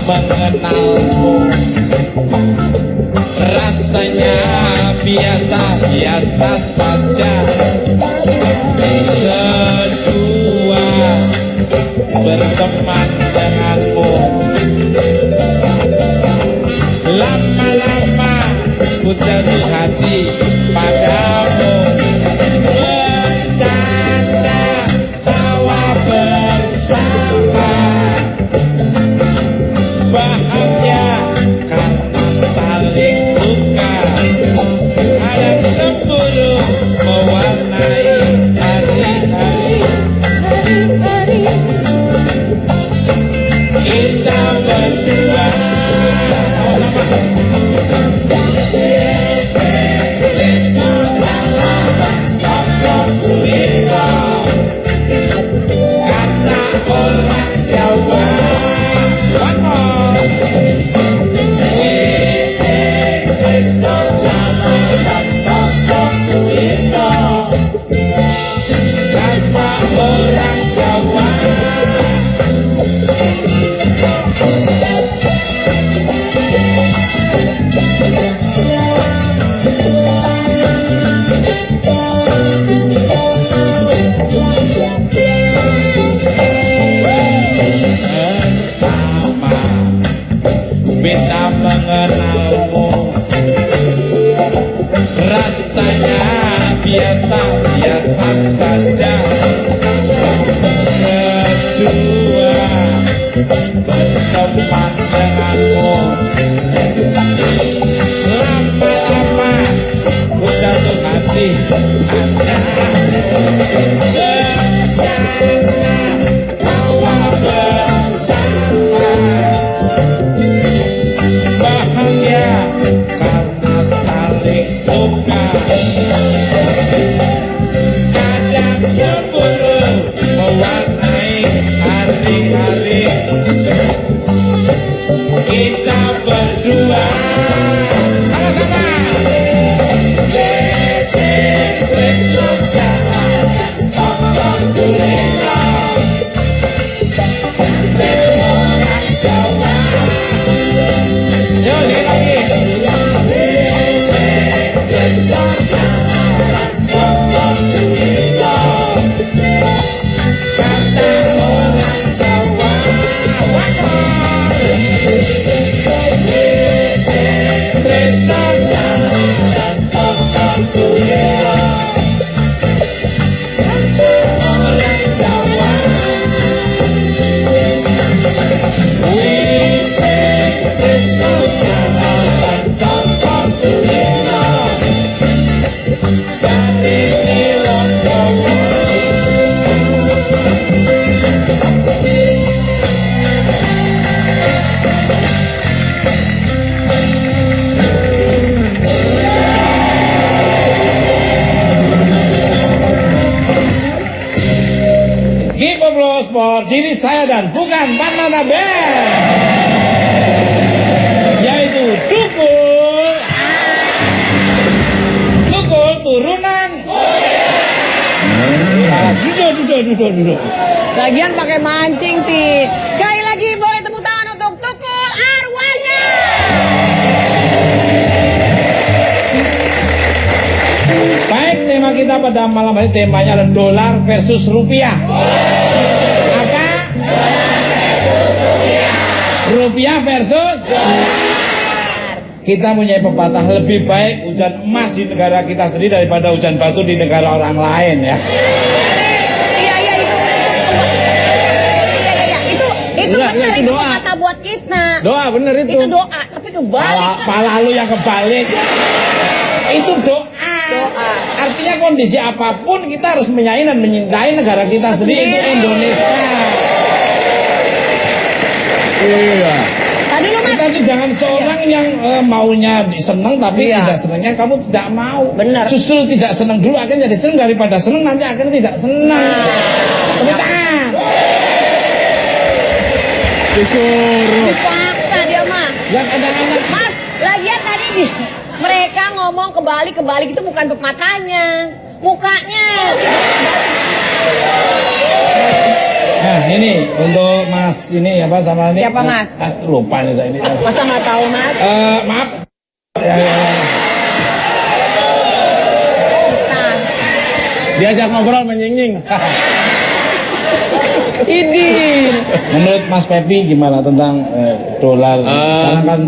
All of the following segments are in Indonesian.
mengenalmu. Rasanya biasa-biasa saja. Kedua, berteman denganmu. Lama-lama ku jatuh hati padamu. Bercanda tawa bersama, bahagia karena saling suka. Ada cemburu mewarnai hari-hari. Kita berdua kata orang Jawa. One more. Krishna jalan dan sokong Indo. Kata orang Jawa. Beta mengenalmu, rasanya biasa-biasa saja. Kedua, berteman denganmu. Lama-lama ku jatuh hati padamu. Bercanda tawa bersama, bahagia karena saling suka. Kadang cemburu mewarnai hari-hari. Kita berdua sama-sama. Krishna jalan dan sokong Indo. Orang Jawa. Yo, sekali lagi. Krishna jalan dan sokong Indo. Kata orang Jawa. Krishna jalan dan sokong Indo. Kata orang Jawa. Krishna jalan dan sokong Indo. Jadi nilon Jawa. Give applause for diri saya dan bukan Panmata Band, yaitu Tukul. Tukul turunan. Duduk. Lagian pakai mancing, Ti. Sekali lagi boleh tepuk tangan untuk Tukul arwahnya. Baik, tema kita pada malam hari temanya adalah dolar versus rupiah. Apa? Rupiah versus kita punya pepatah, lebih baik hujan emas di negara kita sendiri daripada hujan batu di negara orang lain, ya. Itu benar, itu kata buat Kisna. Doa bener itu. Itu doa, tapi kebalik. Pala lu yang kebalik. Itu doa. Artinya kondisi apapun kita harus menyayangi dan menyintai negara kita sendiri, itu Indonesia. Iya. Tadi lu kita tuh jangan seorang yang maunya seneng tapi tidak senengnya kamu tidak mau. Benar. Justru tidak seneng dulu akhirnya jadi seneng, daripada seneng nanti akhirnya tidak seneng. Tepuk tangan. Disuruh. Dipaksa dia mah. Yang kadang-kadang Mas, lagian tadi mereka ngomong kebalik itu bukan pepatahnya, mukanya. Nah ini untuk Mas ini apa sama ini? Siapa, Mas? Lupa nih saya ini. Masa nggak tahu, Mas? Maaf. Ya. Nah, Diajak ngobrol menying-nying. ini. Menurut Mas Pepi gimana tentang dolar? Karena kan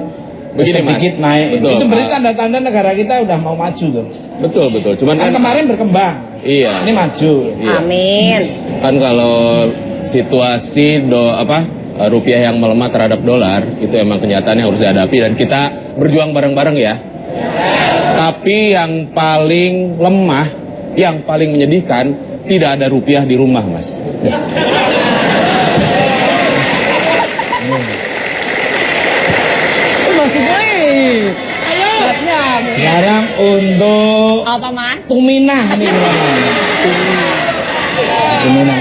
begini, sedikit Mas. naik. Betul, Itu berarti Pak. tanda-tanda negara kita udah mau maju tuh. Betul. Cuman Kan kemarin berkembang. Iya. Ini maju. Iya. Amin. Kan kalau situasi rupiah yang melemah terhadap dolar itu emang kenyataannya harus dihadapi dan kita berjuang bareng-bareng ya. Tapi yang paling lemah, yang paling menyedihkan, tidak ada rupiah di rumah, Mas. Masih boleh. Ayo. Siap. Sekarang untuk Apa, Mas? Tuminah nih gimana?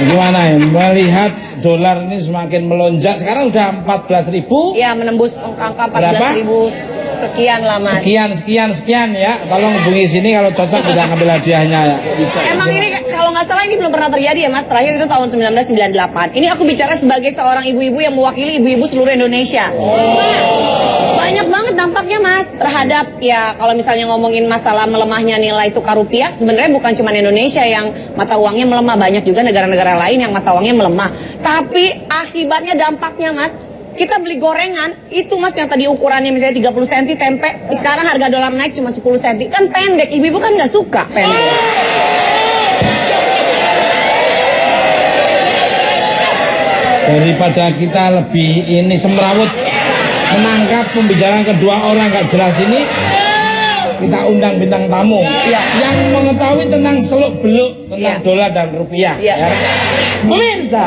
Gimana ya? Melihat dolar ini semakin melonjak. Sekarang udah 14.000. Ya, menembus angka Berapa? 14.000 sekian lah, Mas. Sekian ya. Tolong hubungi sini kalau cocok bisa ngambil hadiahnya ya. Emang ini kalau nggak salah ini belum pernah terjadi ya, Mas. Terakhir itu tahun 1998. Ini aku bicara sebagai seorang ibu-ibu yang mewakili ibu-ibu seluruh Indonesia. Banyak banget dampaknya, Mas, terhadap ya kalau misalnya ngomongin masalah melemahnya nilai tukar rupiah, sebenarnya bukan cuma Indonesia yang mata uangnya melemah, banyak juga negara-negara lain yang mata uangnya melemah. Tapi akibatnya dampaknya, Mas, kita beli gorengan, itu Mas yang tadi ukurannya misalnya 30 cm tempe, sekarang harga dolar naik cuma 10 cm, kan pendek, ibu-ibu kan nggak suka pendek. Daripada kita lebih ini semrawut menangkap pembicaraan kedua orang gak jelas ini, kita undang bintang tamu yang mengetahui tentang seluk-beluk tentang dolar dan rupiah. Iya. Ya. Pemirsa.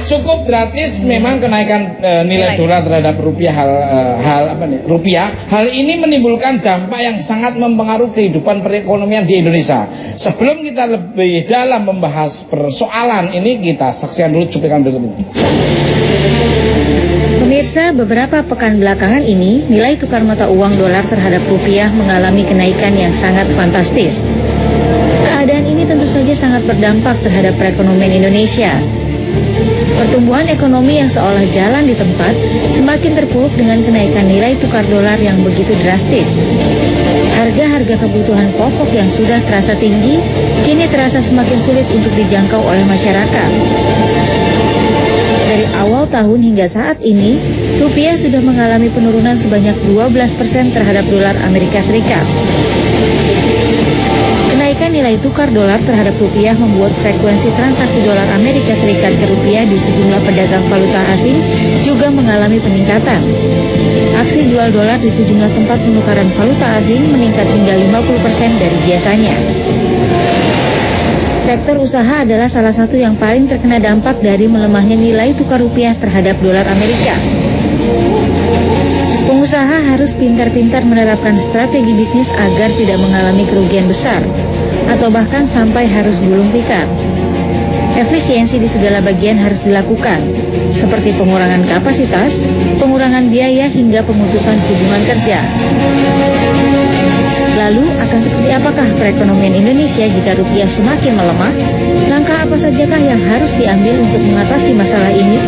Cukup gratis memang kenaikan nilai dolar terhadap rupiah rupiah. Hal ini menimbulkan dampak yang sangat mempengaruhi kehidupan perekonomian di Indonesia. Sebelum kita lebih dalam membahas persoalan ini, kita saksikan dulu cuplikan berikut ini. Pemirsa, beberapa pekan belakangan ini, nilai tukar mata uang dolar terhadap rupiah mengalami kenaikan yang sangat fantastis. Keadaan ini tentu saja sangat berdampak terhadap perekonomian Indonesia. Pertumbuhan ekonomi yang seolah jalan di tempat semakin terpuruk dengan kenaikan nilai tukar dolar yang begitu drastis. Harga-harga kebutuhan pokok yang sudah terasa tinggi, kini terasa semakin sulit untuk dijangkau oleh masyarakat. Dari awal tahun hingga saat ini, rupiah sudah mengalami penurunan sebanyak 12% terhadap dolar Amerika Serikat. Kenaikan nilai tukar dolar terhadap rupiah membuat frekuensi transaksi dolar Amerika Serikat ke rupiah di sejumlah pedagang valuta asing juga mengalami peningkatan. Aksi jual dolar di sejumlah tempat penukaran valuta asing meningkat hingga 50% dari biasanya. Sektor usaha adalah salah satu yang paling terkena dampak dari melemahnya nilai tukar rupiah terhadap dolar Amerika. Pengusaha harus pintar-pintar menerapkan strategi bisnis agar tidak mengalami kerugian besar, atau bahkan sampai harus gulung tikar. Efisiensi di segala bagian harus dilakukan, seperti pengurangan kapasitas, pengurangan biaya hingga pemutusan hubungan kerja. Lalu akan seperti apakah perekonomian Indonesia jika rupiah semakin melemah? Langkah apa sajakah yang harus diambil untuk mengatasi masalah ini?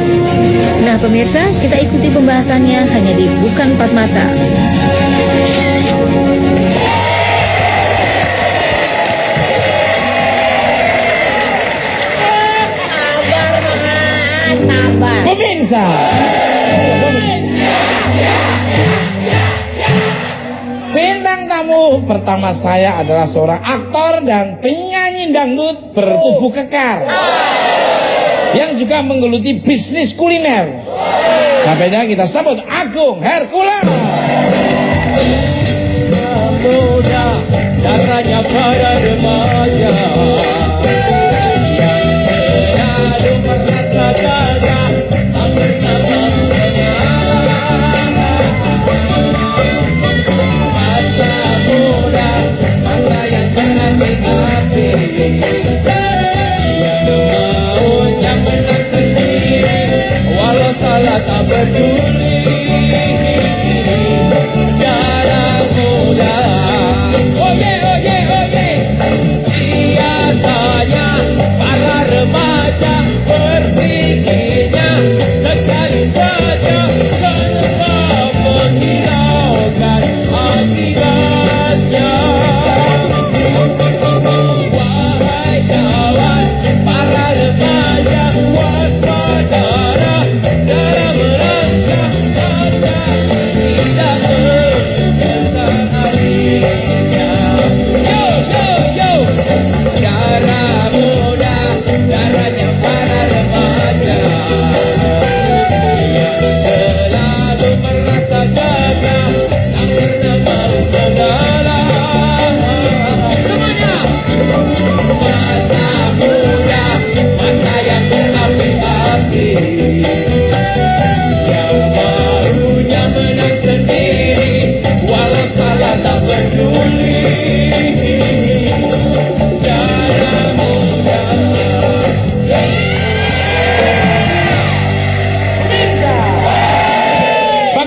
Nah pemirsa, kita ikuti pembahasannya hanya di Bukan Empat Mata. Sabar. Pemirsa. Bintang tamu pertama saya adalah seorang aktor dan penyanyi dangdut bertubuh kekar yang juga menggeluti bisnis kuliner. Sampainya kita sambut Agung Hercules. Muda, darahnya pada remaja yang selalu merasa gagah, tak pernah mengenal. Masa muda, masa yang sangat api, yang maunya menang sendiri, walau salah tak peduli.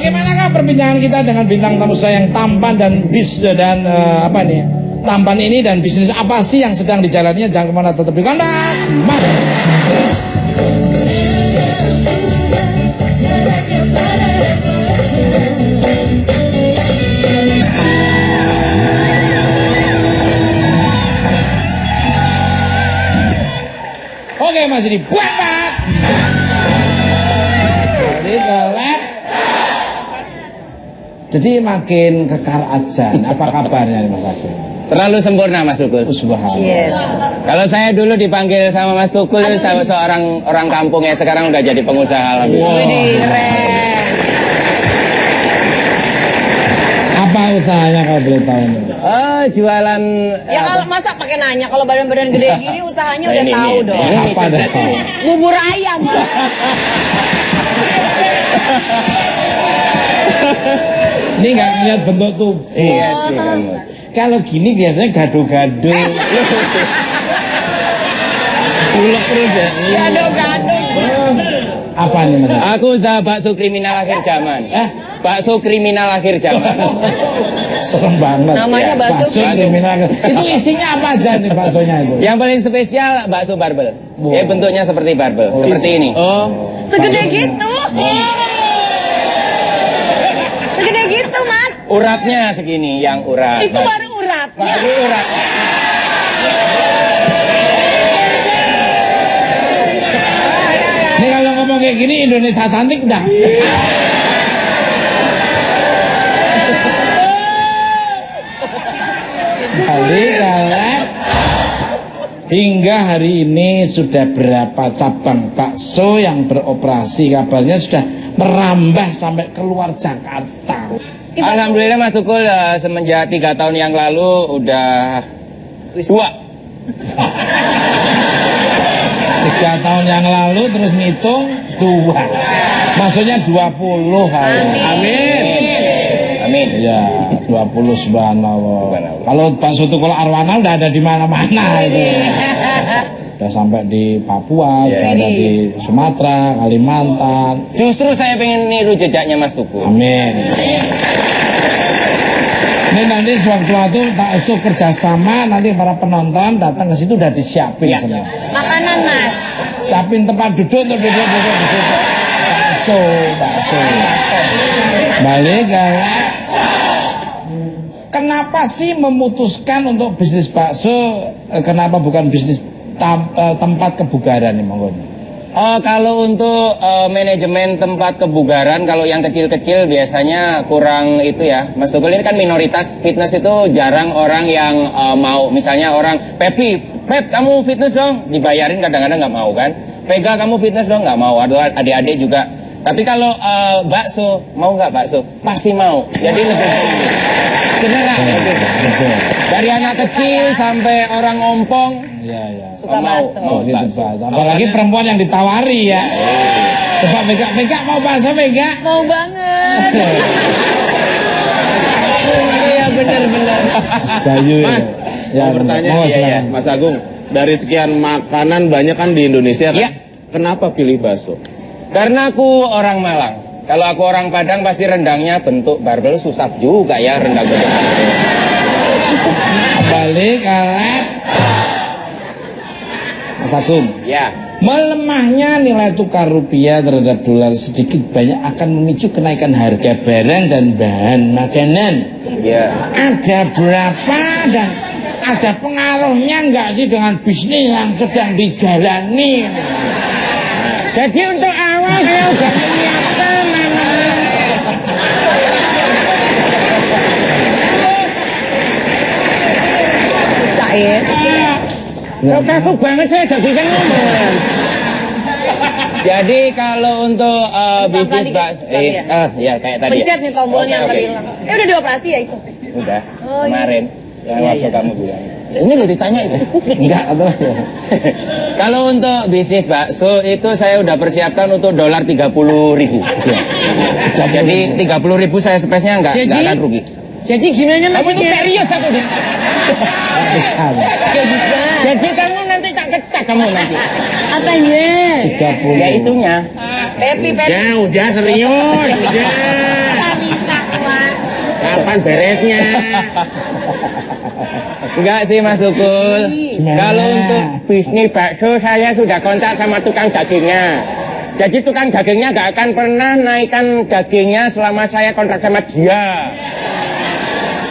bagaimanakah perbincangan kita dengan bintang tamu saya yang tampan dan tampan ini dan bisnis apa sih yang sedang dijalaninya? Jangan kemana, tetap di kontak Mas. Oke Mas ini buat Pak. Jadi makin kekar ajan. Apa kabarnya nih Mas Agung? Terlalu sempurna Mas Tukul. Subhanallah. Kalau saya dulu dipanggil sama Mas Tukul sama seorang orang kampung ya, sekarang udah jadi pengusaha. Alhamdulillah. Widih, keren. Apa usahanya kalau boleh tahu nih? Oh, jualan Ya kalau masa pakai nanya, kalau badan-badan gede gini usahanya udah ini, tahu ini. dong. Apa dah? Bubur ayam. Ini nggak ngeliat bentuk tubuh. Iya sih kamu. Kalau gini biasanya gado-gado. Ulek terus ya. Gado-gado. Apa nih Mas? Aku usaha bakso kriminal akhir zaman. Bakso kriminal akhir zaman. Serem banget. Namanya bakso kriminal. Itu isinya apa aja nih baksonya itu? Yang paling spesial bakso barbel. Wow. Ya bentuknya seperti barbel, seperti ini. Oh. Segede gitu. Segede gitu, Mas. Uratnya segini, yang urat. Itu baru uratnya. Baru urat. Nih kalau ngomong kayak gini Indonesia cantik dah. Kali-kali hingga hari ini sudah berapa cabang bakso yang beroperasi, kabarnya sudah merambah sampai keluar Jakarta. Alhamdulillah Mas Tukul semenjak 3 tahun yang lalu udah 2. 3 tahun yang lalu terus ngitung 2. Maksudnya 20 hari. Amin. Amin. Iya, 20 subhanallah. Kalau bakso tukul arwana udah ada di mana-mana itu. Udah sampai di Papua, sudah ada di Sumatera, Kalimantan. Justru saya pengen niru jejaknya Mas Tukul. Amin. Ini nanti sewaktu-waktu bakso kerjasama, nanti para penonton datang ke situ udah disiapin Ya. semua. Makanan, Mas. Siapin tempat duduk untuk duduk di situ. Bakso. Balik galak. Kenapa sih memutuskan untuk bisnis bakso? Kenapa bukan bisnis tempat kebugaran nih Monggo? Oh, kalau untuk manajemen tempat kebugaran, kalau yang kecil-kecil biasanya kurang itu ya. Mas Tukul ini kan minoritas, fitness itu jarang orang yang mau. Misalnya orang, Pep kamu fitness dong, dibayarin kadang-kadang nggak mau kan. Vega kamu fitness dong, nggak mau. Adik-adik juga. Tapi kalau bakso, mau nggak bakso? Pasti mau. Jadi lebih general. Dari anak kecil sampai orang ompong. Iya. Suka mau, bakso. mau Gitu bakso. bakso. Apalagi perempuan yang ditawari ya. Coba Vega mau bakso Vega? Mau banget. Iya, benar-benar. Bayu ya. Mas, mau bertanya mau ya, silakan. Mas Agung. Dari sekian makanan banyak kan di Indonesia kan? Iya. Kenapa pilih bakso? Karena aku orang Malang. Kalau aku orang Padang pasti rendangnya bentuk barbel, susah juga ya rendang bentuk barbel. Balik galak. Mas Agung. Ya. Melemahnya nilai tukar rupiah terhadap dolar sedikit banyak akan memicu kenaikan harga barang dan bahan makanan. Ya. Ada berapa dan ada pengaruhnya enggak sih dengan bisnis yang sedang dijalani? Jadi untuk awal saya udah menyiapkan Tak ya. takut banget saya gak bisa ngomong. Jadi kalau untuk bisnis bakso, ya kayak tadi. Pencet nih tombolnya Oke, tadi oke. hilang. Udah dioperasi ya itu. Udah. Oh, iya. Kemarin. Yang Iya, waktu iya. kamu bilang. Ini lo ditanya itu. Enggak atau Kalau untuk bisnis bakso itu saya udah persiapkan untuk dolar 30.000. Jadi 30.000 saya spesnya nggak akan rugi. Jadi gimana Kamu itu serius aku di. bisa. Gak bisa. Jadi kamu nanti tak ketak kamu nanti. Apanya? 30. Ya itunya. Pepi. Ya udah serius. Udah. Kapan beresnya? Enggak sih Mas Tukul. Gimana? Kalau untuk bisnis bakso saya sudah kontak sama tukang dagingnya. Jadi tukang dagingnya nggak akan pernah naikkan dagingnya selama saya kontrak sama dia.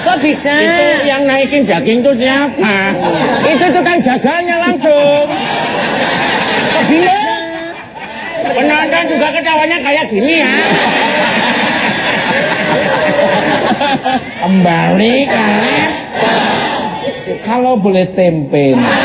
Kok bisa? Itu yang naikin daging itu siapa? Itu tukang jaganya langsung. Kok bisa? Penonton juga ketawanya kayak gini ya. Kembali kalian, kalau boleh tempe nih,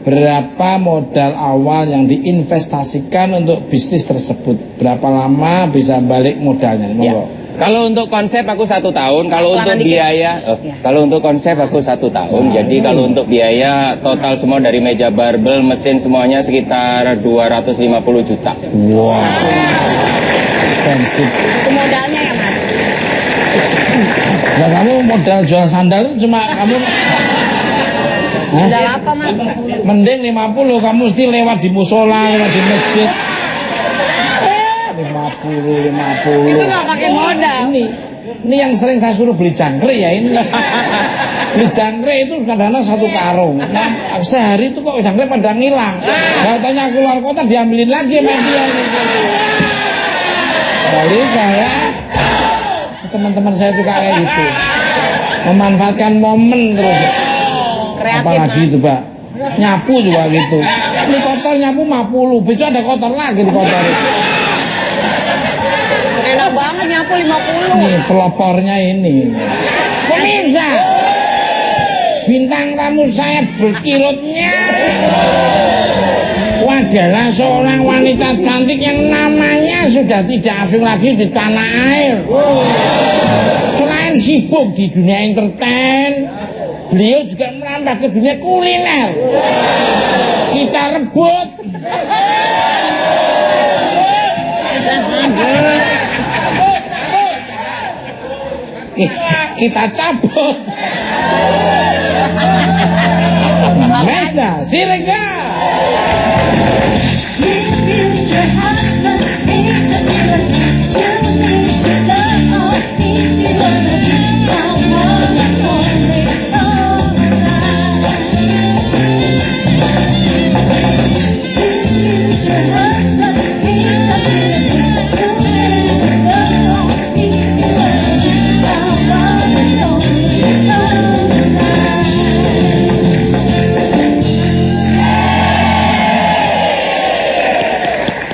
berapa modal awal yang diinvestasikan untuk bisnis tersebut? Berapa lama bisa balik modalnya? Monggo. Kalau untuk konsep aku 1 tahun, kalau Pelanggan untuk dikit. biaya, kalau untuk konsep aku 1 tahun. Jadi kalau untuk biaya total semua dari meja barbel, mesin semuanya sekitar 250 juta. Wow, expensive. Itu modalnya ya Mas? Nah, kamu modal jual sandal itu cuma kamu. Hah? Modal apa Mas? Mending 50, kamu mesti lewat di musola, lewat di masjid. 50. Itu nggak pakai modal. Ini yang sering saya suruh beli jangkrik ya ini. Beli jangkrik itu kadang-kadang 1 karung. Nah, sehari itu kok jangkrik pada ngilang. Nah, tanya keluar kota diambilin lagi sama dia. Balik ya. Teman-teman saya juga kayak gitu. Memanfaatkan momen terus. Kreatif Apalagi Mas. itu, Pak. Nyapu juga gitu. Ini kotor nyapu 50, besok ada kotor lagi di kotor. Enak banget nyapu 50. Nih pelopornya ini. Kok bisa? Bintang tamu saya berkilutnya adalah seorang wanita cantik yang namanya sudah tidak asing lagi di tanah air. Selain sibuk di dunia entertain, beliau juga merambah ke dunia kuliner. Kita rebut. Kita cabut. Mesa Siregar.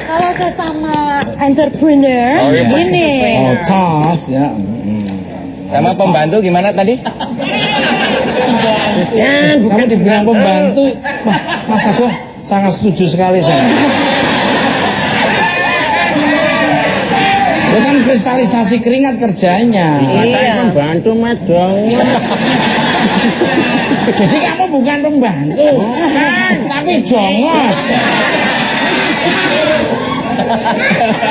Kalau sesama entrepreneur Oh, iya, Pak. ini Oh, tos ya. Sama pembantu gimana tadi? Kamu dibilang pembantu, Mas Agung sangat setuju sekali saya. Itu kan kristalisasi keringat kerjanya. Iya. Pembantu Mas dong. Jadi kamu bukan pembantu, tapi jongos.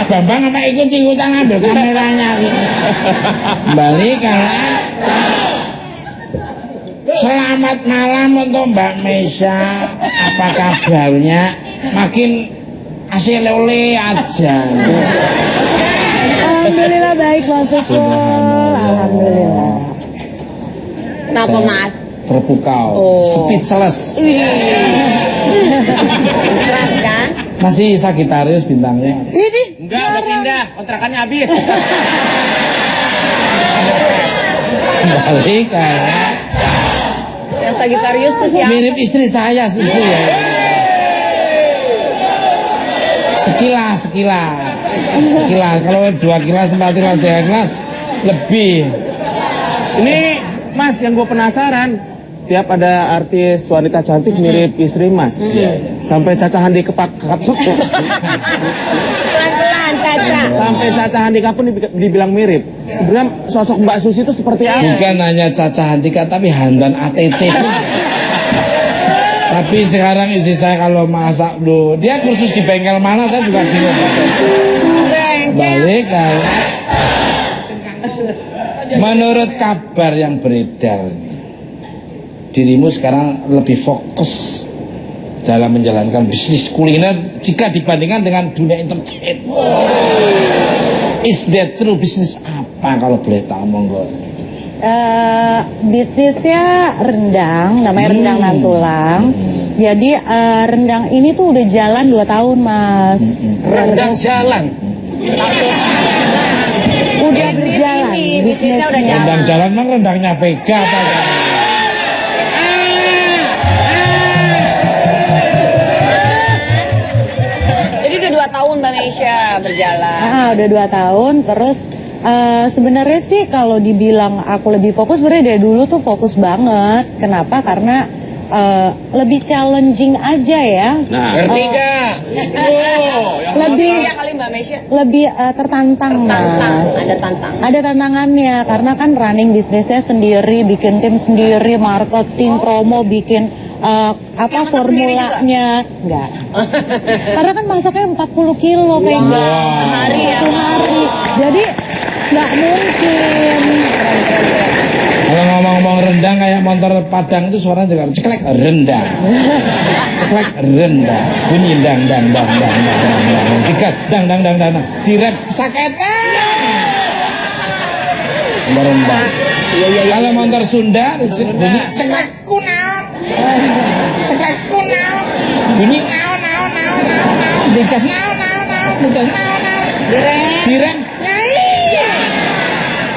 Bambang apa ikut-ikutan ambil kameranya gitu. Balik kalian. Selamat malam untuk Mbak Mesya. Apa kabarnya? Makin asli oleh aja. alhamdulillah baik Mas Tukul. Alhamdulillah. Kenapa Mas? Terpukau, speechless. Keren kan? Masih Sagitarius bintangnya. Ini Enggak, udah pindah. Kontrakannya habis. Balik kalian. Yang Sagittarius tuh siapa? Mirip istri saya Susi ya. Sekilas. Kalau 2 kilas, 4 kilas, 3 kilas lebih. Ini Mas yang gue penasaran, tiap ada artis wanita cantik mirip istri Mas. Sampai Caca Handika Pelan-pelan Caca. sampai Caca Handika pun dibilang mirip. Sebenarnya sosok Mbak Susi itu seperti apa? Bukan hanya Caca Handika tapi Handan ATT. Tapi sekarang istri saya kalau masak loh, dia kursus di bengkel mana saya juga bingung. Balik kalian. Menurut kabar yang beredar, dirimu sekarang lebih fokus dalam menjalankan bisnis kuliner jika dibandingkan dengan dunia entertain. Is that true? Bisnis apa kalau boleh tahu, monggo? Bisnisnya rendang, namanya rendang Nantulang. Jadi rendang ini tuh udah jalan 2 tahun, Mas. Rendang jalan. Udah berjalan. Bisnisnya udah jalan. Rendang jalan mah rendangnya Vega apa ya? Jadi udah 2 tahun Mbak Meisha berjalan. Udah 2 tahun. Terus sebenarnya sih kalau dibilang aku lebih fokus, sebenarnya dari dulu tuh fokus banget. Kenapa? Karena lebih challenging aja ya. Nah, Ngerti gak? Lebih Iya kali Mbak Meisha. lebih tertantang, Mas. Ada tantang. Ada tantangannya karena kan running bisnisnya sendiri, bikin tim sendiri, marketing, promo, bikin apa formulanya enggak. Karena kan masaknya 40 kilo Vega. Sehari ya. Satu hari. Jadi nggak mungkin. Kalau ngomong-ngomong rendang kayak motor Padang itu suaranya juga ceklek rendang. Ceklek rendang. Bunyi dang dang dang dang dang dang dang. Tiga dang dang dang dang. Direm saketnya. Rendang. Kalau motor Sunda bunyi ceklek kunaon. Ceklek kunaon. Bunyi naon naon naon naon naon. Digas naon naon naon. Digas naon naon. Direm.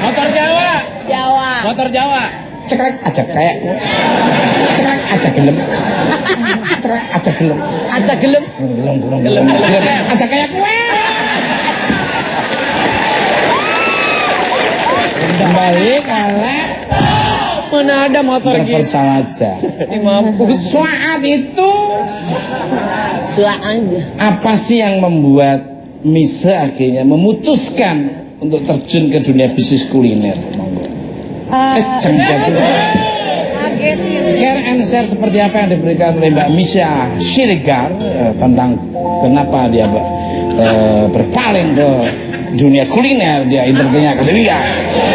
motor Jawa. Jawa. Motor Jawa. Ceklek aja kayak ceklek aja gelem. Ceklek aja gelem. Ada gelem. Gelem. Aja kayak kue. Kembali kalek Mana ada motor gitu? universal aja. Saat itu Suaan. apa sih yang membuat Misa akhirnya memutuskan untuk terjun ke dunia bisnis kuliner? Monggo. Kaget. Care and share seperti apa yang diberikan oleh Mbak Misha Siregar tentang kenapa dia berpaling ke dunia kuliner, dia entertainnya akademika.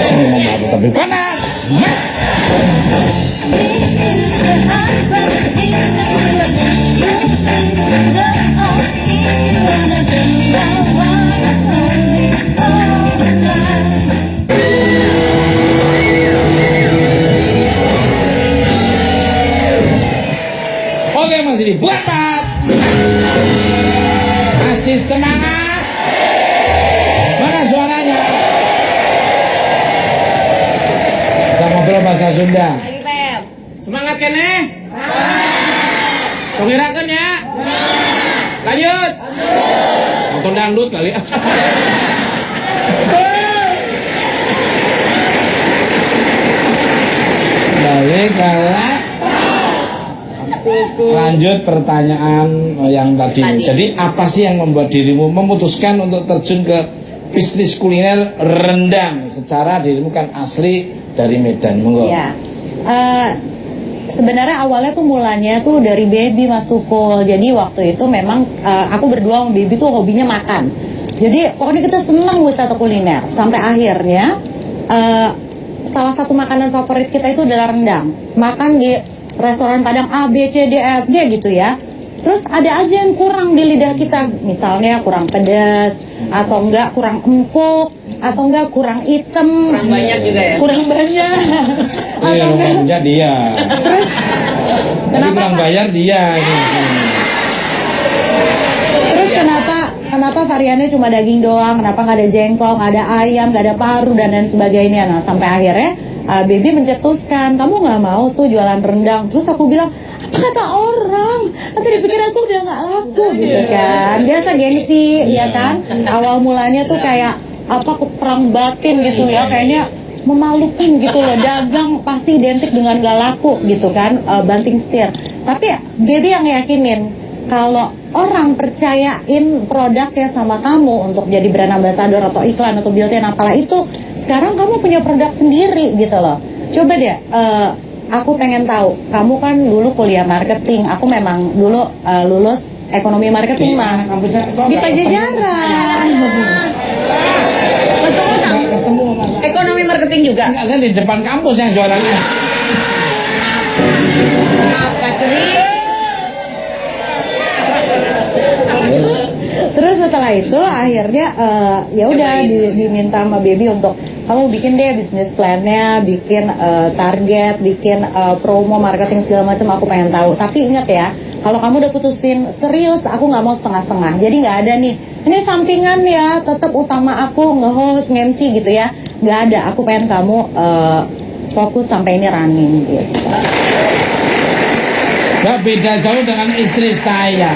Jangan ngomong aku tapi panas. Oke, masih dibuat Pak. Masih semangat. Mana suaranya? Kita ngobrol bahasa Sunda. Lagi Pep. Semangat kene. Tongirakeun ya. Lanjut. Nonton dangdut kali. Balik kalak. Lanjut pertanyaan yang tadi. Jadi apa sih yang membuat dirimu memutuskan untuk terjun ke bisnis kuliner rendang? Secara dirimu kan asli dari Medan, monggo. Ya. Sebenarnya awalnya tuh mulanya tuh dari baby Mas Tukul. Jadi waktu itu memang aku berdua sama baby tuh hobinya makan. Jadi pokoknya kita senang wisata kuliner. Sampai akhirnya salah satu makanan favorit kita itu adalah rendang. Makan di restoran Padang A, B, C, D, F, G gitu ya. Terus ada aja yang kurang di lidah kita. Misalnya kurang pedas, atau enggak kurang empuk, atau enggak kurang hitam. Kurang banyak juga ya. Kurang banyak. Iya, Atau enggak. rumahnya dia. Terus Tapi kenapa kurang Pak? bayar dia. Terus kenapa variannya cuma daging doang? Kenapa nggak ada jengkol, nggak ada ayam, nggak ada paru dan lain sebagainya? Nah sampai akhirnya baby mencetuskan, kamu nggak mau tuh jualan rendang? Terus aku bilang, apa kata orang? Nanti dipikir aku udah nggak laku gitu kan? Biasa gengsi, ya kan? Awal mulanya tuh kayak apa perang batin gitu ya, kayaknya memalukan gitu loh, dagang pasti identik dengan gak laku gitu kan, banting setir. Tapi baby yang yakinin kalau orang percayain produknya sama kamu untuk jadi brand ambassador atau iklan atau built-in apalah itu, sekarang kamu punya produk sendiri gitu loh. Coba deh, aku pengen tahu, kamu kan dulu kuliah marketing, aku memang dulu lulus ekonomi marketing Mas di Pajajaran. Ketemu Mas. Ekonomi marketing juga. Enggak, saya di depan kampus yang jualan es. Apa sih? Terus setelah itu akhirnya ya udah diminta sama baby untuk kamu bikin deh bisnis plan-nya, bikin target, bikin promo, marketing segala macam. Aku pengen tahu. Tapi ingat ya, kalau kamu udah putusin serius, aku nggak mau setengah-setengah. Jadi nggak ada nih, ini sampingan ya, tetap utama aku nge-host, nge-MC gitu ya. Nggak ada. Aku pengen kamu fokus sampai ini running gitu. Gak beda jauh dengan istri saya.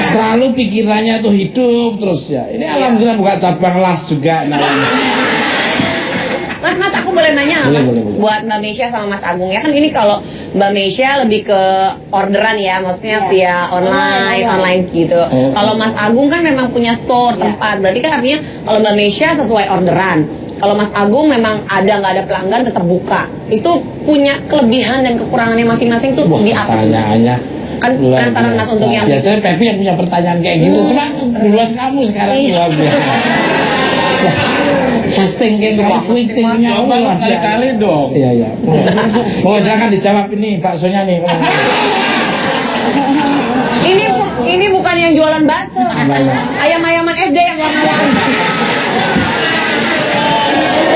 Selalu pikirannya tuh hidup terus ya. Ini alhamdulillah buka cabang las juga namanya. Mas, aku boleh nanya nggak, Mas? Boleh. Buat Mbak Mesya sama Mas Agung ya kan ini kalau Mbak Mesya lebih ke orderan ya, maksudnya via online gitu. Kalau Mas Agung kan memang punya store tempat, berarti kan artinya kalau Mbak Mesya sesuai orderan. Kalau Mas Agung memang nggak ada pelanggan tetap buka. Itu punya kelebihan dan kekurangannya masing-masing tuh di apa? Pertanyaannya Kan luar penasaran Mas biasa. untuk yang Biasanya Pepi yang punya pertanyaan kayak gitu. Cuma duluan kamu sekarang luar biasa. Casting kayak quittingnya Coba sekali-kali dong. Iya. Mau silakan dijawab ini baksonya nih. Ini bukan yang jualan bakso. Ayam-ayaman SD yang warna-warni.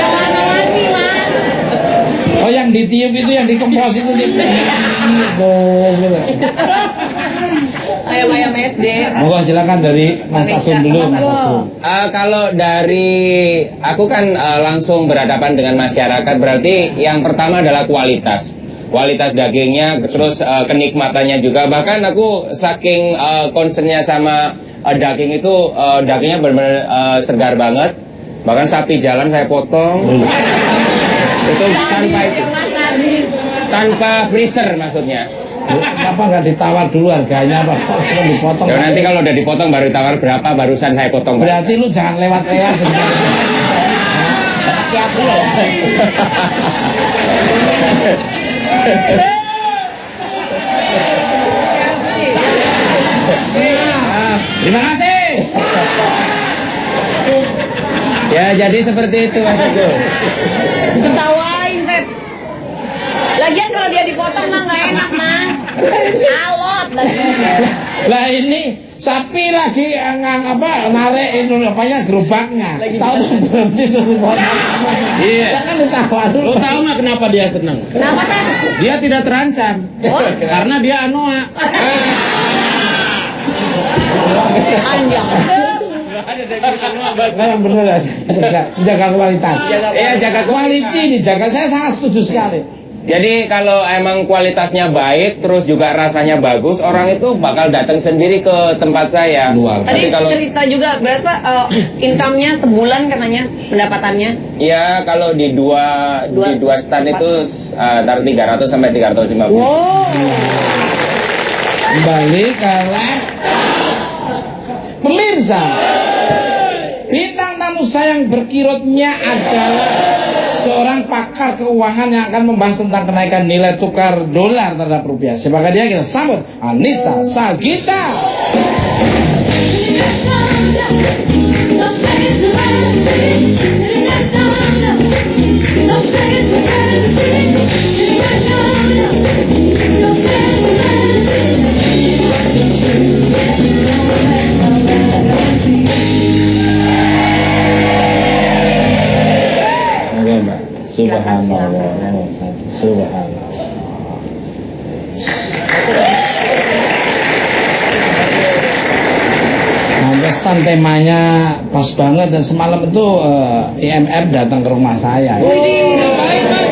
Yang warna-warni, Mas. Oh yang ditiup itu, yang dikempos itu gitu. Ayam-ayam SD. Monggo silakan dari Mas Agung dulu. Mas Agung. Kalau dari aku kan langsung berhadapan dengan masyarakat, berarti yang pertama adalah kualitas dagingnya, terus kenikmatannya juga. Bahkan aku saking concernnya sama daging itu, dagingnya benar-benar segar banget. Bahkan sapi jalan saya potong. Itu tanpa freezer maksudnya. Kenapa nggak ditawar dulu harganya apa? Kalau dipotong. Ya nanti kalau udah dipotong baru ditawar berapa, barusan saya potong. Berarti lu jangan lewat-lewat. Terima kasih. Ya jadi seperti itu Mas Agus. Ketawain, Pep. Lagian kalau dia dipotong mah nggak enak, Mas. Alot lagi. Lah ini sapi lagi narik itu apanya gerobaknya. Tahu berhenti tuh dipotong. Iya. Jangan ditawar dulu. Lo tahu nggak kenapa dia seneng? Kenapa, Pep? Dia tidak terancam. Karena dia anoa. Anjang. Nah, bener ya, jaga kualitas. Iya jaga Quality dijaga, saya sangat setuju sekali. Jadi kalau emang kualitasnya baik, terus juga rasanya bagus, orang itu bakal datang sendiri ke tempat saya. Luar. Tadi Tapi kalau cerita juga berapa income-nya sebulan katanya pendapatannya? ya kalau di dua stand itu dari 300 sampai 350. Kembali ke pemirsa. Bintang tamu saya yang berkirotnya adalah seorang pakar keuangan yang akan membahas tentang kenaikan nilai tukar dolar terhadap rupiah. Sebagai dia kita sambut Anissa Sagita. Subhanallah. Subhanallah. Pantesan temanya pas banget, dan semalam itu IMF datang ke rumah saya. Ngapain, Mas?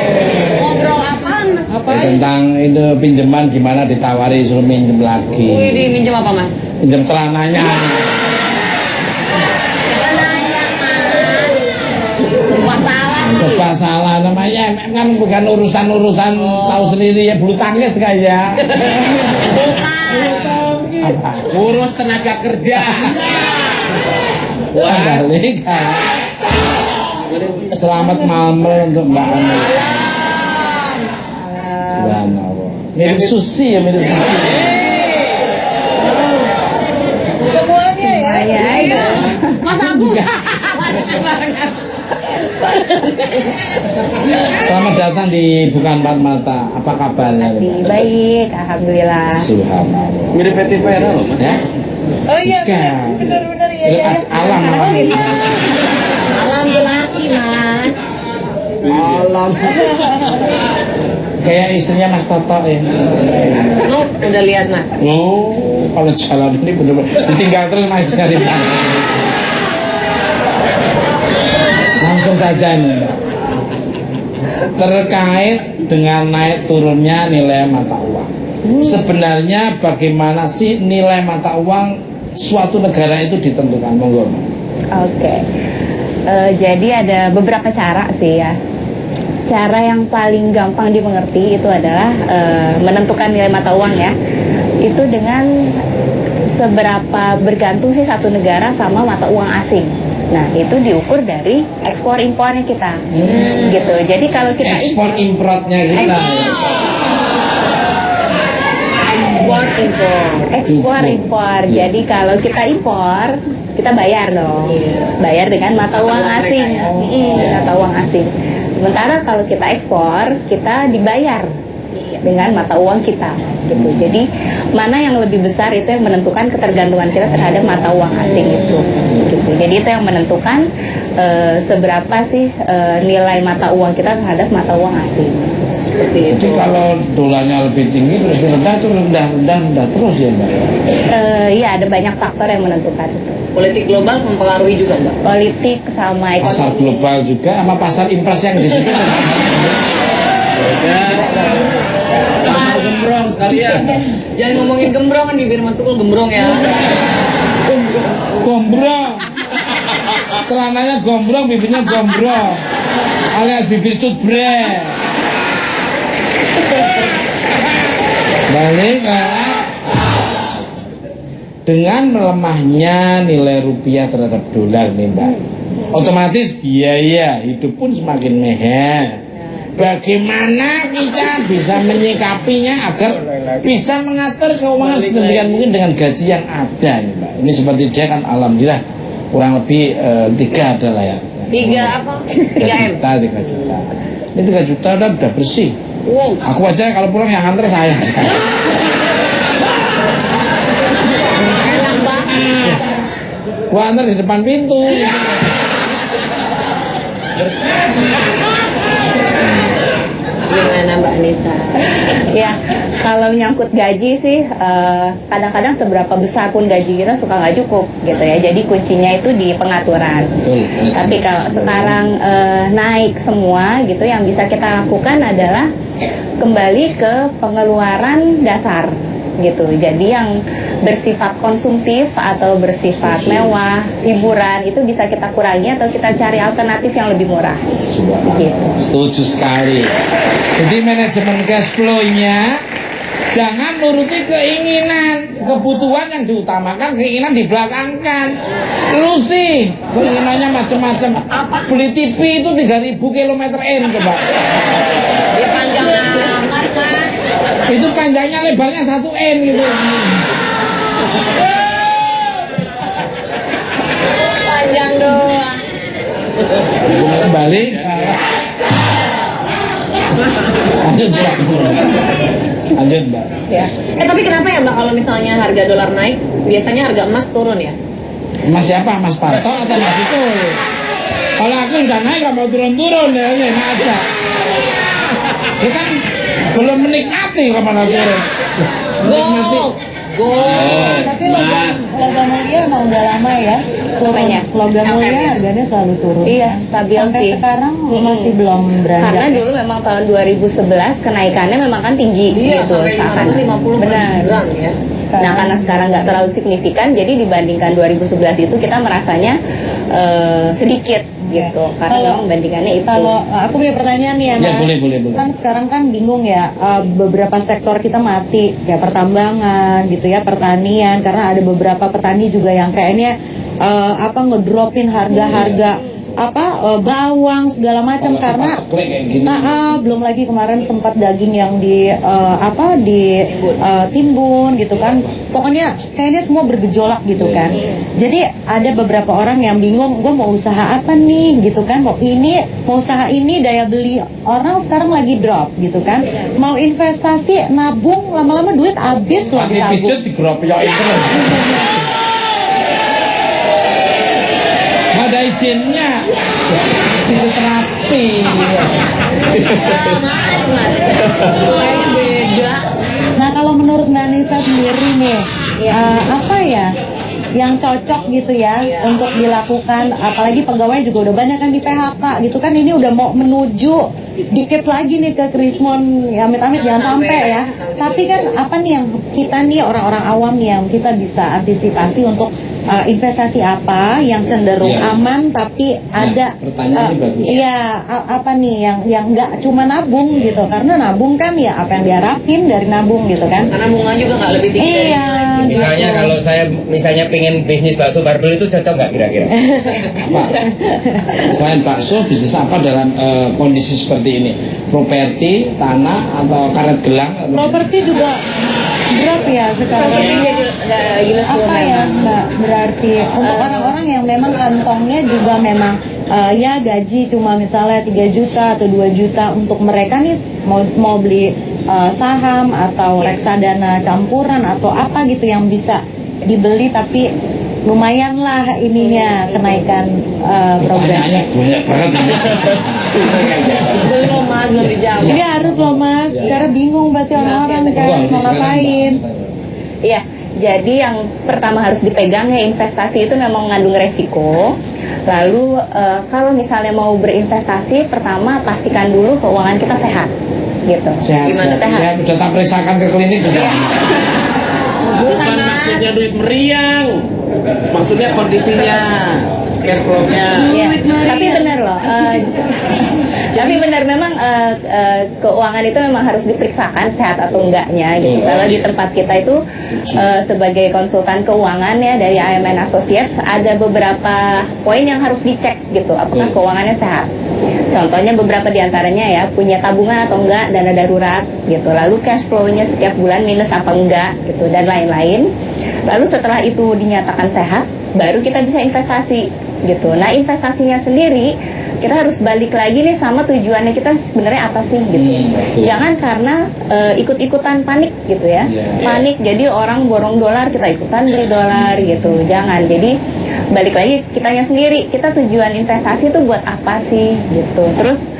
Ngobrol apaan, Mas? Tentang itu pinjaman gimana, ditawari suruh minjem lagi. Wih, minjem apa, Mas? Pinjem celananya. Serba salah namanya IMF kan bukan urusan tahu sendiri ya, bulu tangkis kayak. Apa? Urus tenaga kerja. Wah, balik. Selamat malam untuk Mbak Anissa. Subhanallah. Mirip Susi ya, mirip Susi. Semuanya ya. Mas Agung. Selamat datang di Bukan Empat Mata. Apa kabarnya? Baik, alhamdulillah. Subhanallah. Mirip Betty Vera loh, Mas. Ya? Oh iya, Bukan. benar-benar Alam namanya. Alam tuh laki, Mas. Alam. Kayak istrinya Mas Toto ya. Lu udah lihat, Mas? Oh, kalau jalan ini bener-bener ditinggal terus Mas cari. Langsung saja nih, Mbak. Terkait dengan naik turunnya nilai mata uang. Sebenarnya bagaimana sih nilai mata uang suatu negara itu ditentukan? Monggo. Oke. Jadi ada beberapa cara sih ya. Cara yang paling gampang dimengerti itu adalah menentukan nilai mata uang ya. Itu dengan seberapa bergantung sih satu negara sama mata uang asing. Nah, itu diukur dari ekspor impornya kita. Gitu. Jadi kalau kita Ekspor importnya kita. ekspor impor. Jadi kalau kita impor, kita bayar dong. Bayar dengan mata uang asing. Mata uang asing. Sementara kalau kita ekspor, kita dibayar dengan mata uang kita. Gitu. Jadi mana yang lebih besar itu yang menentukan ketergantungan kita terhadap mata uang asing itu. Gitu. Jadi itu yang menentukan seberapa sih nilai mata uang kita terhadap mata uang asing. Seperti Jadi kalau dolarnya lebih tinggi terus rendah itu rendah terus ya Mbak. Iya, ada banyak faktor yang menentukan itu. Politik global mempengaruhi juga, Mbak. Politik sama ekonomi. Pasar global juga sama pasar impres yang di situ. Gembrong sekalian. Jangan ngomongin gembrong kan bibir Mas Tukul gembrong ya. Gombrong. Celananya gombrong, bibirnya gombrong. Alias bibir cutbre. Balik dengan melemahnya nilai rupiah terhadap dolar nih Mbak, otomatis biaya hidup pun semakin mahal. Bagaimana kita bisa menyikapinya agar bisa mengatur keuangan sedemikian mungkin dengan gaji yang ada nih Mbak. Ini seperti dia kan alhamdulillah kurang lebih 3 adalah ya. 3 apa? 3 juta. Ini 3 juta udah bersih. Wow. Aku aja kalau pulang yang antar saya. Enak banget. Gua antar di depan pintu. Gimana Mbak Anissa? Ya, kalau nyangkut gaji sih kadang-kadang seberapa besar pun gaji kita suka nggak cukup gitu ya. Jadi kuncinya itu di pengaturan. Betul. Tapi kalau sekarang naik semua gitu, yang bisa kita lakukan adalah kembali ke pengeluaran dasar gitu. Jadi yang bersifat konsumtif atau bersifat mewah, hiburan itu bisa kita kurangi atau kita cari alternatif yang lebih murah. Gitu. Setuju sekali. Jadi manajemen cash flow-nya jangan nuruti keinginan, kebutuhan yang diutamakan, keinginan dibelakangkan. Lu sih keinginannya macam-macam. Beli TV itu 3000 km/n coba. Dia panjang amat, Mas. Itu panjangnya lebarnya 1 N gitu. Panjang doang. Kembali. Lanjut Mbak. Lanjut Mbak. Ya. Tapi kenapa ya Mbak kalau misalnya harga dolar naik, biasanya harga emas turun ya? Mas siapa? Mas Parto atau Mas itu? Kalau aku udah naik gak mau turun-turun ya, enak aja. Ini kan belum menikmati kapan aku turun. Menikmati. Tapi logam mulia emang udah lama ya turun. Apanya? Logam mulia harganya selalu turun. Iya, stabil Sampai sih. sekarang masih belum beranjak. Karena dulu memang tahun 2011 kenaikannya memang kan tinggi Iya, gitu. sampai 550 Benar. gram ya. Nah, karena sekarang nggak terlalu signifikan, jadi dibandingkan 2011 itu kita merasanya sedikit gitu. Karena memang bandingannya itu. Kalau aku punya pertanyaan nih ya, Ya, Mas. boleh. Kan sekarang kan bingung ya, beberapa sektor kita mati, ya pertambangan gitu ya, pertanian, karena ada beberapa petani juga yang kayaknya ngedropin harga-harga bawang segala macam karena belum lagi kemarin sempat daging yang timbun gitu kan. Pokoknya kayaknya semua bergejolak gitu kan. Jadi ada beberapa orang yang bingung, gue mau usaha apa nih gitu kan. Mau usaha ini, daya beli orang sekarang lagi drop gitu kan. Mau investasi, nabung, lama-lama duit habis loh Pakai ditabung. pijet digeropokin terus. ada izinnya. Bisa terapi. Mas. Kayaknya beda. Nah kalau menurut Mbak Nisa sendiri nih, apa ya yang cocok gitu ya untuk dilakukan, apalagi pegawai juga udah banyak kan di PHK gitu kan, ini udah mau menuju dikit lagi nih ke Krismon, ya amit-amit jangan sampai ya. Tapi kan apa nih yang kita nih orang-orang awam yang kita bisa antisipasi untuk investasi apa yang cenderung Iya. aman tapi ada pertanyaannya bagus. iya apa nih yang nggak cuma nabung gitu, karena nabung kan ya apa yang diharapin dari nabung gitu kan. Karena bunga juga nggak lebih tinggi. Iya. Misalnya gitu. kalau saya misalnya pengen bisnis bakso barbel itu cocok nggak kira-kira? Apa? Selain bakso, bisnis apa dalam kondisi seperti ini? Properti, tanah, atau karet gelang? Properti juga berat ya sekarang. Gila Apa ya Mbak, berarti untuk orang-orang yang memang kantongnya juga memang ya gaji cuma misalnya 3 juta atau 2 juta, untuk mereka nih mau beli saham atau reksadana campuran atau apa gitu yang bisa dibeli tapi lumayan lah ininya kenaikan Pertanyaannya progresnya. banyak banget ini. Belum mas, belum dijawab. Ini harus loh Mas, karena bingung pasti orang-orang kan Wah, ini mau sekarang ngapain. Iya, jadi yang pertama harus dipegang ya, investasi itu memang mengandung resiko. Lalu kalau misalnya mau berinvestasi, pertama pastikan dulu keuangan kita sehat, gitu. Sehat, Gimana sehat? Udah tak periksakan ke klinik juga. Bukan maksudnya duit meriang, maksudnya kondisinya, cash flow-nya. Iya, tapi benar loh. Tapi benar memang keuangan itu memang harus diperiksakan sehat atau enggaknya gitu. Kalau di tempat kita itu sebagai konsultan keuangan ya dari AMN Associates, ada beberapa poin yang harus dicek gitu, apakah keuangannya sehat. Contohnya beberapa diantaranya ya, punya tabungan atau enggak, dana darurat gitu. Lalu cash flow-nya setiap bulan minus apa enggak gitu, dan lain-lain. Lalu setelah itu dinyatakan sehat, baru kita bisa investasi gitu. Nah investasinya sendiri kita harus balik lagi nih sama tujuannya kita sebenarnya apa sih gitu. Betul. Jangan karena ikut-ikutan panik gitu ya. Iya. Panik jadi orang borong dolar kita ikutan beli dolar gitu. Jangan. Jadi balik lagi kitanya sendiri. Kita tujuan investasi itu buat apa sih gitu. Terus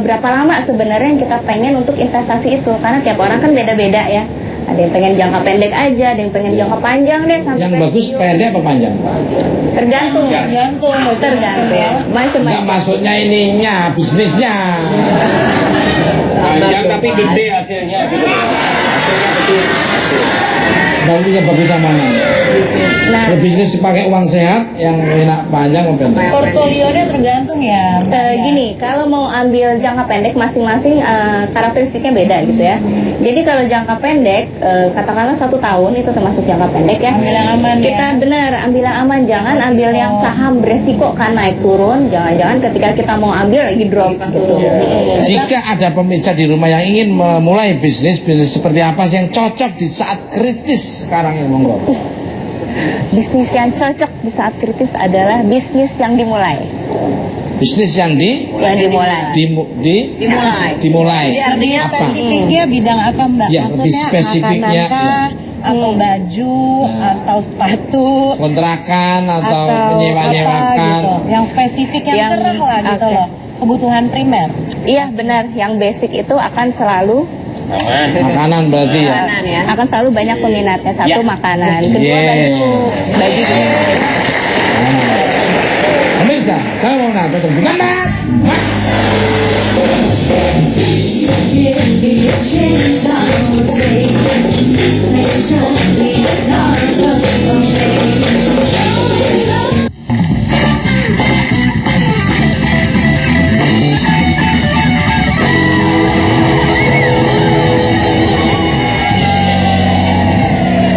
berapa lama sebenarnya yang kita pengen untuk investasi itu, karena tiap orang kan beda-beda ya. Ada yang pengen jangka pendek aja, ada yang pengen jangka panjang deh sampai Yang bagus pensiun. pendek apa panjang? Tergantung. Tergantung Tergantung. Enggak, Macam-macam. maksudnya ininya, bisnisnya. Panjang tapi gede hasilnya gitu. Hasilnya gede. Bagusnya bagus yang mana? Nah, Berbisnis pakai uang sehat, yang enak panjang apa pendek? portfolionya tergantung ya. Mbak, ya. Gini, kalau mau ambil jangka pendek masing-masing karakteristiknya beda gitu ya. Jadi kalau jangka pendek, katakanlah 1 tahun itu termasuk jangka pendek ya. Ambil yang aman ya. Kita benar ambil yang aman, jangan ambil yang saham beresiko kan naik turun. Jangan-jangan ketika kita mau ambil lagi drop gitu. Jika ada pemirsa di rumah yang ingin memulai bisnis seperti apa sih yang cocok di saat kritis sekarang ini, monggo? Bisnis yang cocok di saat kritis adalah bisnis yang dimulai. Bisnis yang Dimulai. dimulai. Artinya Apa? spesifiknya bidang apa Mbak? Ya, lebih Maksudnya spesifiknya, makanan kah? Atau baju, atau sepatu, Kontrakan atau apa menyewa-nyewakan. gitu. Yang spesifik, yang Yang- cerah lah gitu oke. loh. Kebutuhan primer. Iya benar, yang basic itu akan selalu Makanan berarti ya. Makanan ya. akan selalu banyak peminatnya. Satu Ya. makanan, kedua Yeah. baju gitu. Pemirsa, saya mau nanya, bukan Mbak.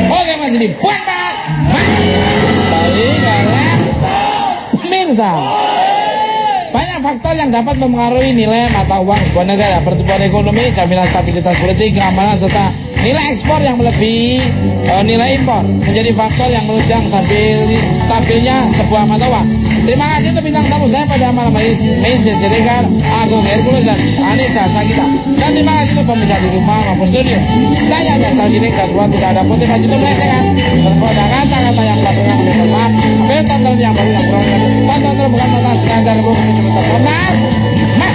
Oke Mas ini buat Mbak. Kembali oleh pemirsa. Banyak faktor yang dapat mempengaruhi nilai mata uang sebuah negara, pertumbuhan ekonomi, jaminan stabilitas politik, keamanan, serta nilai ekspor yang melebihi nilai impor menjadi faktor yang menunjang stabilnya sebuah mata uang. Terima kasih untuk bintang tamu saya pada malam hari ini, Meisy Siregar, Agung Hercules, dan Anissa Sagita. Dan terima kasih untuk pemirsa di rumah maupun studio. Saya dan Sajini Gaduan tidak ada motivasi untuk melecehkan. Terdapat kata-kata yang melakukan oleh maaf. Apabila tonton yang baru yang kurang tonton Bukan Mata Skandar Mas